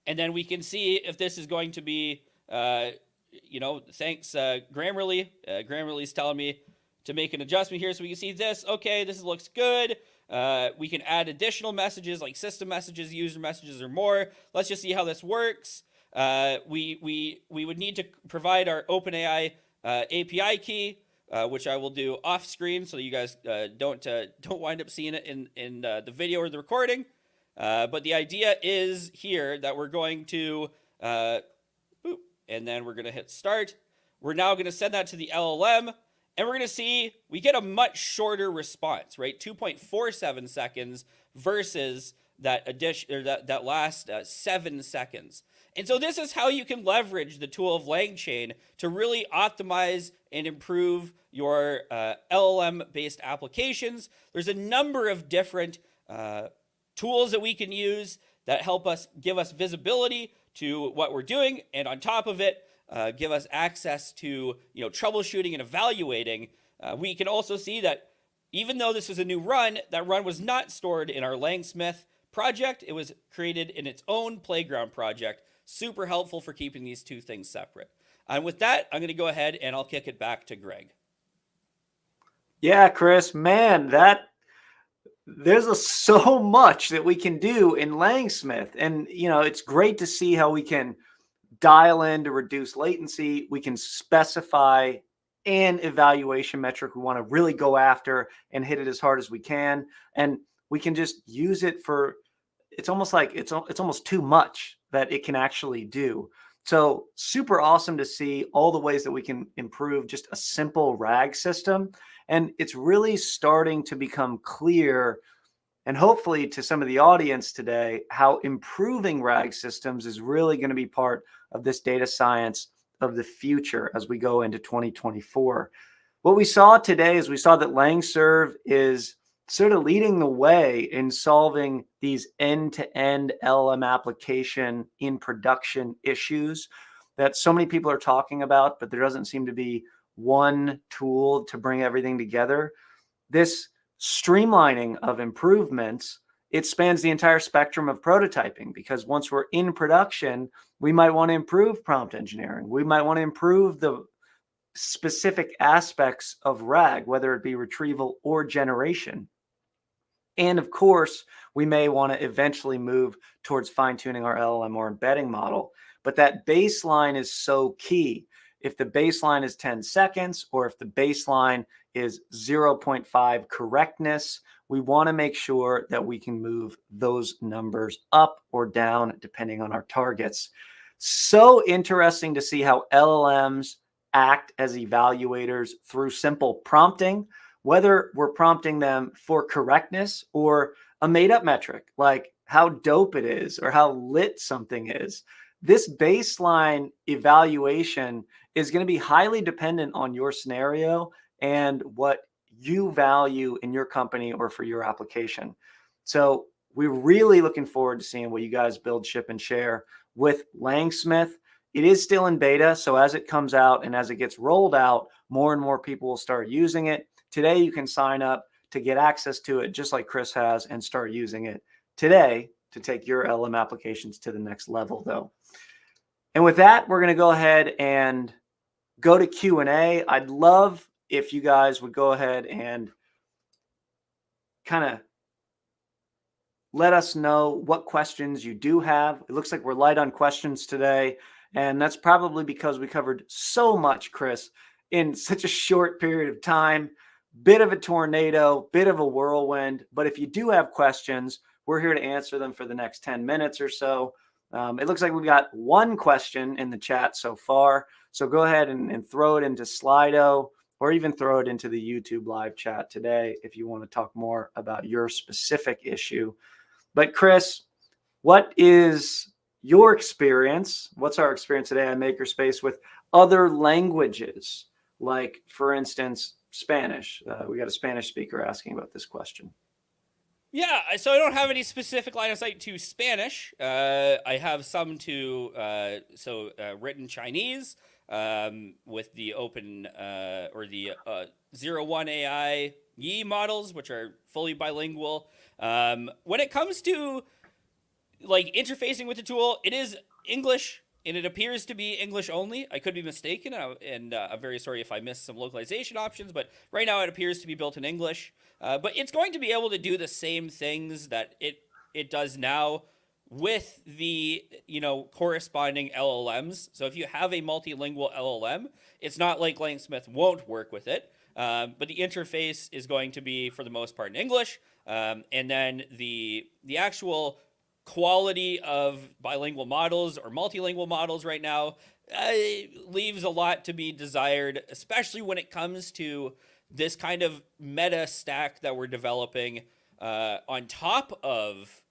And then we can see if this is going to be, thanks Grammarly. Grammarly's telling me to make an adjustment here so we can see this. Okay, this looks good. We can add additional messages like system messages, user messages, or more. Let's just see how this works. We would need to provide our OpenAI API key, which I will do off screen so that you guys don't wind up seeing it in the video or the recording. But the idea is here that we're going to boop, and then we're going to hit start. We're now going to send that to the LLM, and we're going to see we get a much shorter response, right? 2.47 seconds versus that that last 7 seconds. And so this is how you can leverage the tool of LangChain to really optimize and improve your LLM-based applications. There's a number of different tools that we can use that help us give us visibility to what we're doing, and on top of it, give us access to troubleshooting and evaluating. We can also see that even though this is a new run, that run was not stored in our LangSmith project. It was created in its own playground project. Super helpful for keeping these two things separate. And with that, I'm going to go ahead and I'll kick it back to Greg. Yeah, Chris, man, there's so much that we can do in LangSmith. And, it's great to see how we can dial in to reduce latency. We can specify an evaluation metric we want to really go after and hit it as hard as we can. And we can just use it for, it's almost like it's almost too much that it can actually do. So super awesome to see all the ways that we can improve just a simple RAG system. And it's really starting to become clear, and hopefully to some of the audience today, how improving RAG systems is really going to be part of this data science of the future as we go into 2024. What we saw today is we saw that LangServe is sort of leading the way in solving these end-to-end LLM application in production issues that so many people are talking about, but there doesn't seem to be one tool to bring everything together. This streamlining of improvements, it spans the entire spectrum of prototyping, because once we're in production, we might want to improve prompt engineering. We might want to improve the specific aspects of RAG, whether it be retrieval or generation. And of course, we may want to eventually move towards fine-tuning our LLM or embedding model. But that baseline is so key. If the baseline is 10 seconds, or if the baseline is 0.5 correctness, we want to make sure that we can move those numbers up or down depending on our targets. So interesting to see how LLMs act as evaluators through simple prompting, whether we're prompting them for correctness or a made-up metric, like how dope it is or how lit something is. This baseline evaluation is going to be highly dependent on your scenario and what you value in your company or for your application. So we're really looking forward to seeing what you guys build, ship, and share with LangSmith. It is still in beta, so as it comes out and as it gets rolled out, more and more people will start using it. Today, you can sign up to get access to it, just like Chris has, and start using it today to take your LM applications to the next level, though. And with that, we're going to go ahead and go to Q&A. I'd love if you guys would go ahead and kind of let us know what questions you do have. It looks like we're light on questions today, and that's probably because we covered so much, Chris, in such a short period of time. Bit of a tornado, bit of a whirlwind. But if you do have questions, we're here to answer them for the next 10 minutes or so. It looks like we've got one question in the chat so far. So go ahead and throw it into Slido, or even throw it into the YouTube live chat today if you want to talk more about your specific issue. But Chris, what is your experience? What's our experience today on Makerspace with other languages? Like, for instance, Spanish. We got a Spanish speaker asking about this question. Yeah, so I don't have any specific line of sight to Spanish. I have some to written Chinese with the open or the 01 AI Yi models, which are fully bilingual. When it comes to like interfacing with the tool, it is English and it appears to be English only. I could be mistaken, and I'm very sorry if I missed some localization options, but right now it appears to be built in English. But it's going to be able to do the same things that it does now with the corresponding LLMs. So if you have a multilingual LLM, it's not like LangSmith won't work with it, but the interface is going to be for the most part in English, and then the actual quality of bilingual models or multilingual models right now leaves a lot to be desired, especially when it comes to this kind of meta stack that we're developing on top of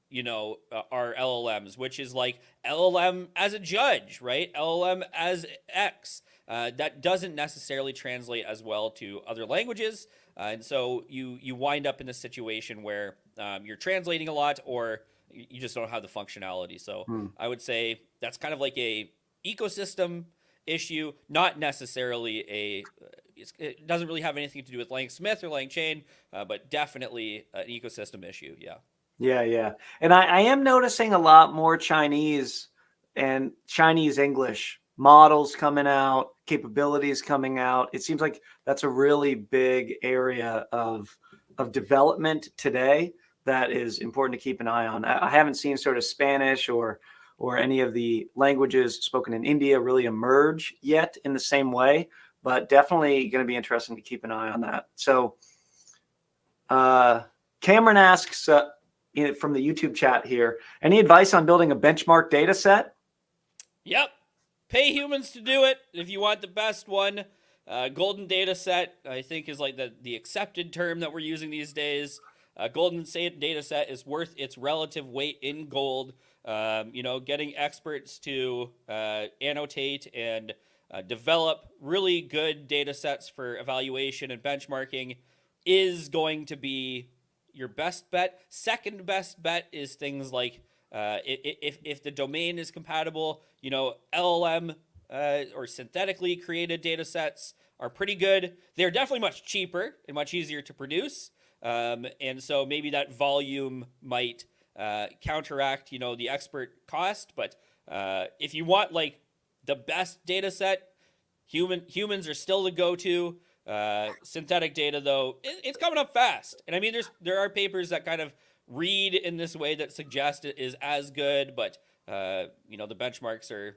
our LLMs, which is like LLM as a judge, right? LLM as X. That doesn't necessarily translate as well to other languages, and so you wind up in a situation where you're translating a lot, or you just don't have the functionality. So I would say that's kind of like a ecosystem issue, not necessarily it doesn't really have anything to do with LangSmith or LangChain, but definitely an ecosystem issue. Yeah. Yeah, yeah. And I am noticing a lot more Chinese and Chinese English models coming out, capabilities coming out. It seems like that's a really big area of development today that is important to keep an eye on. I haven't seen sort of Spanish or any of the languages spoken in India really emerge yet in the same way, but definitely going to be interesting to keep an eye on that. So Cameron asks from the YouTube chat here, any advice on building a benchmark data set? Yep. Pay humans to do it if you want the best one. Golden data set, I think, is like the accepted term that we're using these days. Golden data set is worth its relative weight in gold. Getting experts to annotate and develop really good data sets for evaluation and benchmarking is going to be your best bet. Second best bet is things like if the domain is compatible, LLM or synthetically created data sets are pretty good. They're definitely much cheaper and much easier to produce. And so maybe that volume might counteract, the expert cost. But if you want like the best data set, humans are still the go-to. Synthetic data, though, it's coming up fast. And I mean, there are papers that kind of read in this way that suggest it is as good, but the benchmarks are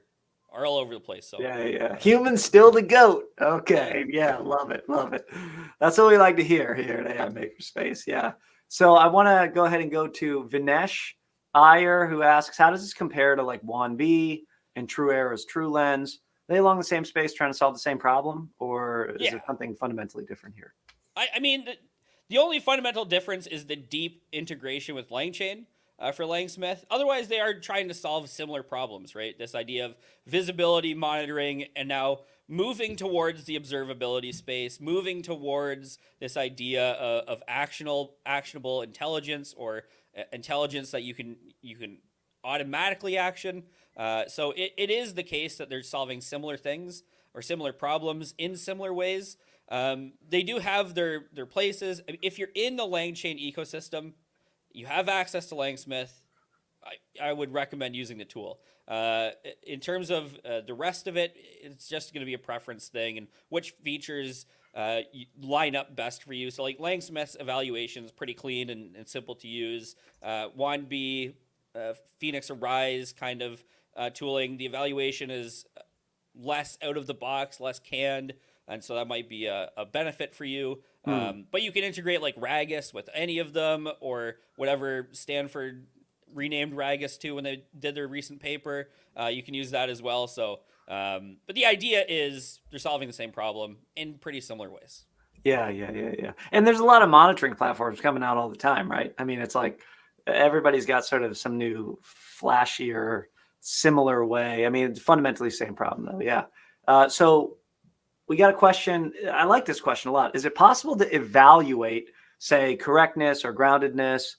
all over the place. So yeah. Humans still the GOAT. Okay. Yeah, love it. That's what we like to hear here at AI Makerspace. Yeah. So I want to go ahead and go to Vinesh Iyer, who asks, how does this compare to like WAN-B and TrueEra's TrueLens? Are they along the same space trying to solve the same problem, or is there something fundamentally different here? I mean, the only fundamental difference is the deep integration with LangChain for LangSmith. Otherwise, they are trying to solve similar problems, right? This idea of visibility monitoring, and now moving towards the observability space, moving towards this idea of actionable intelligence, or intelligence that you can automatically action. So it is the case that they're solving similar things or similar problems in similar ways. They do have their places. If you're in the LangChain ecosystem, you have access to LangSmith, I would recommend using the tool. In terms of the rest of it, it's just going to be a preference thing and which features line up best for you. So like LangSmith's evaluation is pretty clean and simple to use. WAN-B, Phoenix Arise kind of tooling, the evaluation is less out of the box, less canned, and so that might be a benefit for you. But you can integrate like Ragus with any of them, or whatever Stanford renamed Ragus to when they did their recent paper. You can use that as well. So, but the idea is they're solving the same problem in pretty similar ways. Yeah. And there's a lot of monitoring platforms coming out all the time, right? I mean, it's like everybody's got sort of some new flashier, similar way. I mean, it's fundamentally the same problem though. Yeah. So we got a question. I like this question a lot. Is it possible to evaluate, say, correctness or groundedness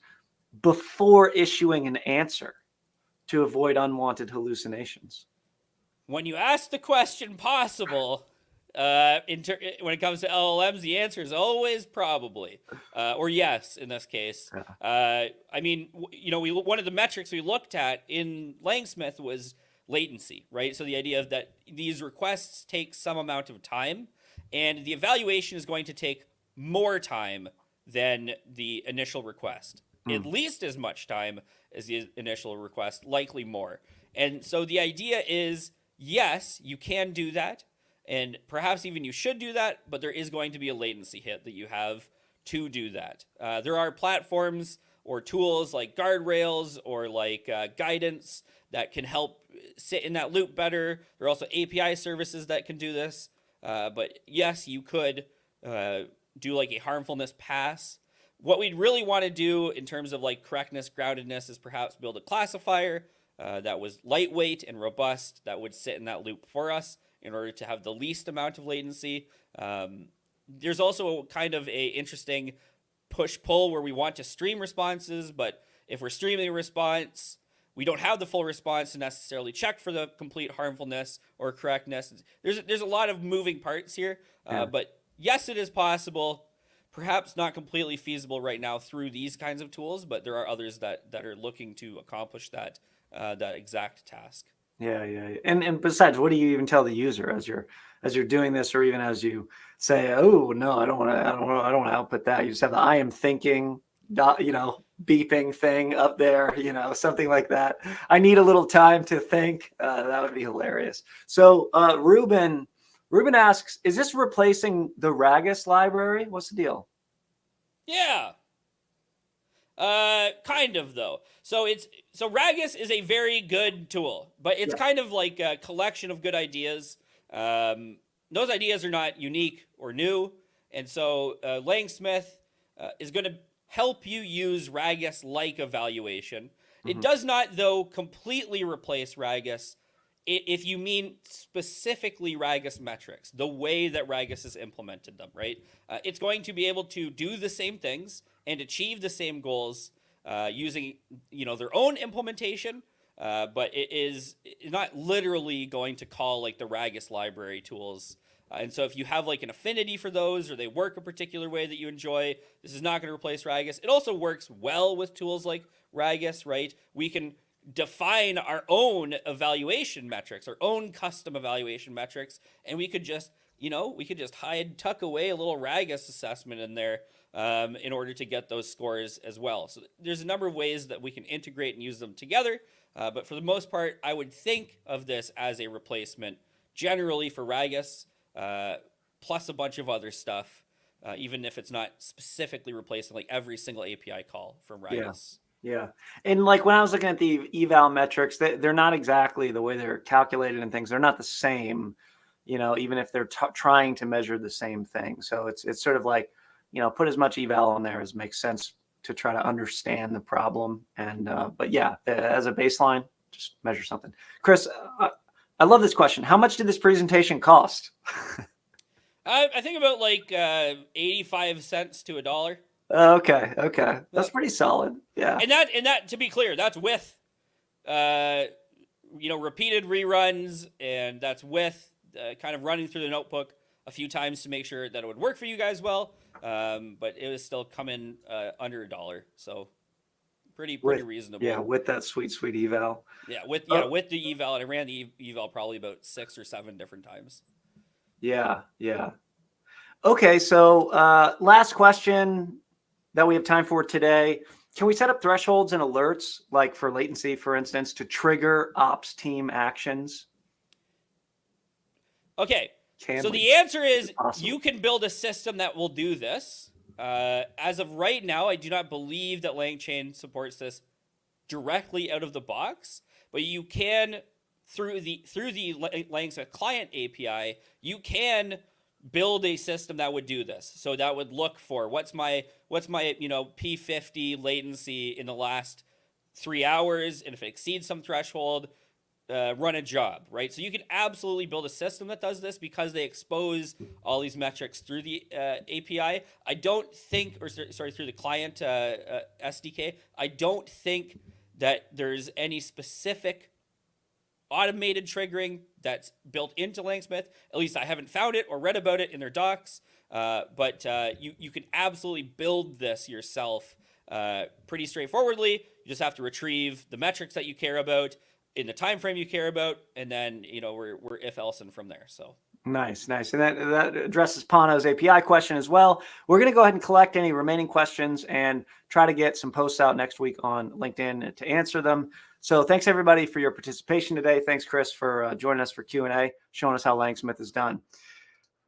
before issuing an answer to avoid unwanted hallucinations? When you ask the question possible, when it comes to LLMs, the answer is always probably, or yes in this case. I mean, one of the metrics we looked at in LangSmith was latency, right? So the idea of that these requests take some amount of time, and the evaluation is going to take more time than the initial request. At least as much time as the initial request, likely more. And so the idea is, yes, you can do that, and perhaps even you should do that, but there is going to be a latency hit that you have to do that. There are platforms or tools like guardrails or like guidance that can help sit in that loop better. There are also API services that can do this. But yes, you could do like a harmfulness pass. What we'd really want to do in terms of like correctness, groundedness is perhaps build a classifier that was lightweight and robust that would sit in that loop for us in order to have the least amount of latency. There's also kind of a interesting push-pull where we want to stream responses, but if we're streaming a response, we don't have the full response to necessarily check for the complete harmfulness or correctness. There's a lot of moving parts here, but yes, it is possible. Perhaps not completely feasible right now through these kinds of tools, but there are others that are looking to accomplish that exact task. Yeah. And besides, what do you even tell the user as you're doing this, or even as you say, "Oh no, I don't want to output that." You just have the "I am thinking," beeping thing up there, something like that. I need a little time to think. That would be hilarious. So, Ruben asks, "Is this replacing the Ragus library? What's the deal?" Yeah. Kind of though. So Ragus is a very good tool, but it's kind of like a collection of good ideas. Those ideas are not unique or new, and so LangSmith is going to help you use Ragus-like evaluation. It does not, though, completely replace Ragus if you mean specifically Ragus metrics, the way that Ragus has implemented them, right? It's going to be able to do the same things and achieve the same goals using, their own implementation, but it is not literally going to call like the Ragus library tools. And so if you have like an affinity for those, or they work a particular way that you enjoy, this is not going to replace Ragus. It also works well with tools like Ragus, right? We can define our own evaluation metrics, our own custom evaluation metrics, and we could just, tuck away a little Ragus assessment in there in order to get those scores as well. So there's a number of ways that we can integrate and use them together, but for the most part, I would think of this as a replacement generally for Ragus, plus a bunch of other stuff, even if it's not specifically replacing like every single API call from Ragus. Yeah. And like when I was looking at the eval metrics, they're not exactly the way they're calculated and things. They're not the same, even if they're trying to measure the same thing. So it's sort of like, put as much eval on there as makes sense to try to understand the problem. And, but yeah, as a baseline, just measure something. Chris, I love this question. How much did this presentation cost? I think about like 85 cents to $1. Okay. That's pretty solid. Yeah. And that to be clear, that's with repeated reruns, and that's with kind of running through the notebook a few times to make sure that it would work for you guys well. But it was still coming under $1, so pretty reasonable. Yeah, with that sweet eval. Yeah, with the eval, and I ran the eval probably about 6 or 7 different times. Yeah. Okay, so last question that we have time for today. Can we set up thresholds and alerts, like for latency, for instance, to trigger ops team actions? Okay, the answer is you can build a system that will do this. As of right now, I do not believe that LangChain supports this directly out of the box, but you can, through the LangSmith client API, you can build a system that would do this. So that would look for what's my P50 latency in the last 3 hours, and if it exceeds some threshold, run a job, right? So you can absolutely build a system that does this because they expose all these metrics through the API. I don't think, through the client SDK. I don't think that there's any specific automated triggering that's built into LangSmith. At least I haven't found it or read about it in their docs. But you can absolutely build this yourself pretty straightforwardly. You just have to retrieve the metrics that you care about, in the time frame you care about, and then we're if else and from there. So nice. And that addresses Pano's API question as well. We're going to go ahead and collect any remaining questions and try to get some posts out next week on LinkedIn to answer them. So thanks everybody for your participation today. Thanks, Chris, for joining us for Q&A, showing us how LangSmith is done.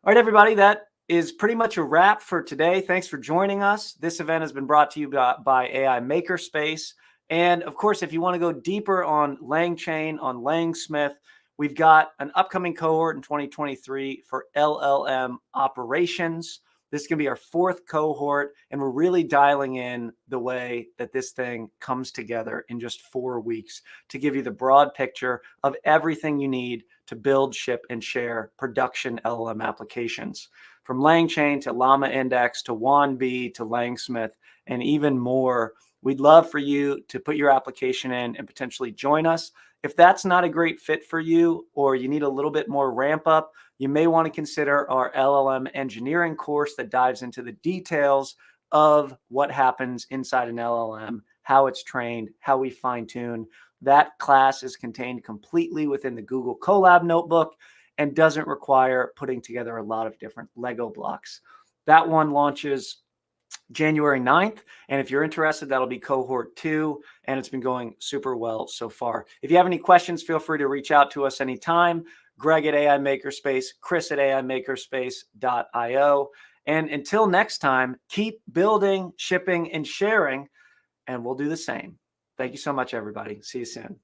All right, everybody, that is pretty much a wrap for today. Thanks for joining us. This event has been brought to you by AI Makerspace. And of course, if you want to go deeper on LangChain, on LangSmith, we've got an upcoming cohort in 2023 for LLM operations. This is going to be our 4th cohort, and we're really dialing in the way that this thing comes together in just 4 weeks to give you the broad picture of everything you need to build, ship, and share production LLM applications. From LangChain to Llama Index to WAN-B to LangSmith and even more. We'd love for you to put your application in and potentially join us. If that's not a great fit for you, or you need a little bit more ramp up, you may want to consider our LLM engineering course that dives into the details of what happens inside an LLM, how it's trained, how we fine tune. That class is contained completely within the Google Colab notebook and doesn't require putting together a lot of different Lego blocks. That one launches January 9th. And if you're interested, that'll be cohort 2. And it's been going super well so far. If you have any questions, feel free to reach out to us anytime. Greg at AI Makerspace, Chris at AIMakerspace.io. And until next time, keep building, shipping, and sharing, and we'll do the same. Thank you so much, everybody. See you soon.